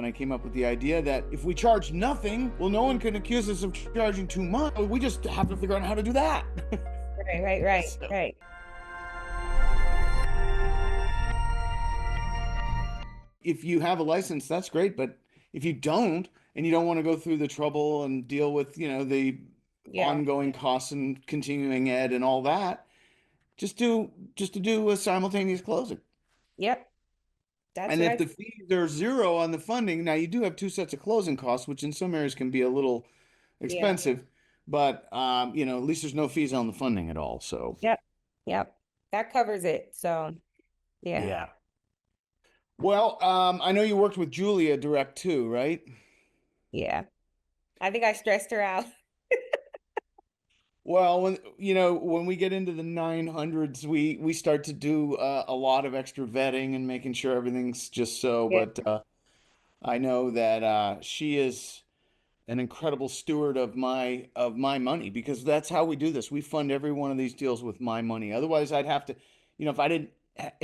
and I came up with the idea that if we charge nothing, well, no one can accuse us of charging too much. We just have to figure out how to do that. Right. So, Right. if you have a license, that's great. But if you don't, and you don't want to go through the trouble and deal with, the Yeah. ongoing costs and continuing ed and all that, just to do a simultaneous closing. Yep. That's And what if I, the fees are zero on the funding, now you do have two sets of closing costs, which in some areas can be a little yeah. expensive, but at least there's no fees on the funding at all. So Yep. Yep. That covers it. So, yeah. yeah. Well, I know you worked with Julia direct too, right? Yeah. I think I stressed her out. Well, when we get into the 900s, we start to do a lot of extra vetting and making sure everything's just so. Yeah. But I know that she is an incredible steward of my money, because that's how we do this. We fund every one of these deals with my money. Otherwise, I'd have to, if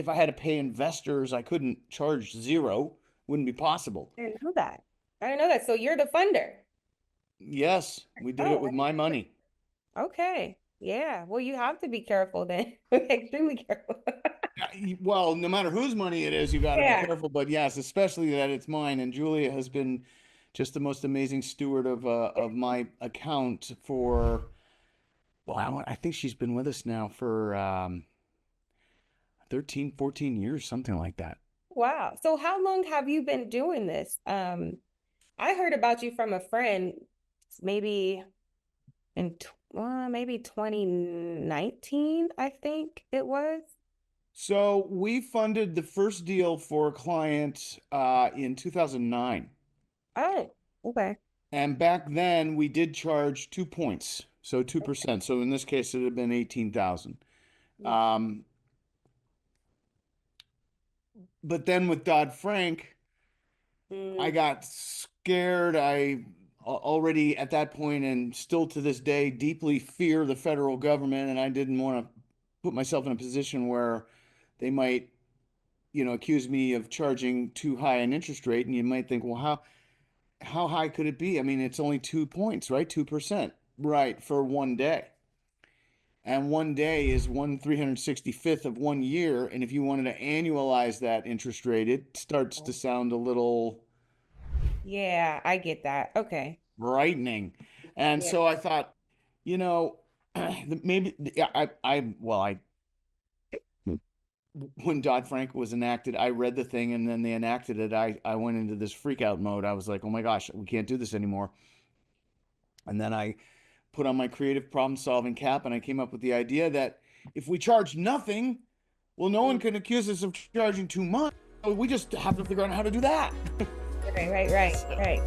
I had to pay investors, I couldn't charge zero. Wouldn't be possible. I didn't know that. I didn't know that. So you're the funder. Yes, we did it Oh, with my money. okay. Yeah. Well, you have to be careful then. Extremely careful. Well, no matter whose money it is, you got to be Yeah. careful. But yes, especially that it's mine. And Julia has been just the most amazing steward of my account for, well, I think she's been with us now for 13, 14 years, something like that. Wow. So how long have you been doing this? I heard about you from a friend, maybe maybe 2019, I think it was. So we funded the first deal for a client in 2009. Oh, okay. And back then we did charge 2 points, so 2%. So in this case, it had been 18,000. Um, but then with Dodd-Frank, I Mm, got scared. I already at that point, and still to this day, deeply fear the federal government, and I didn't want to put myself in a position where they might, accuse me of charging too high an interest rate. And you might think, well, how high could it be? I mean, it's only 2 points, right? 2%, right, for one day. And one day is 1/365th of one year. And if you wanted to annualize that interest rate, it starts to sound a little yeah, I get that. Okay. frightening. And Yeah. so I thought, you know, maybe yeah, well, when Dodd-Frank was enacted, I read the thing, and then they enacted it. I went into this freak out mode. I was like, oh my gosh, we can't do this anymore. And then I put on my creative problem solving cap, and I came up with the idea that if we charge nothing, well, no one Mm, can accuse us of charging too much. We just have to figure out how to do that. right. So, Right.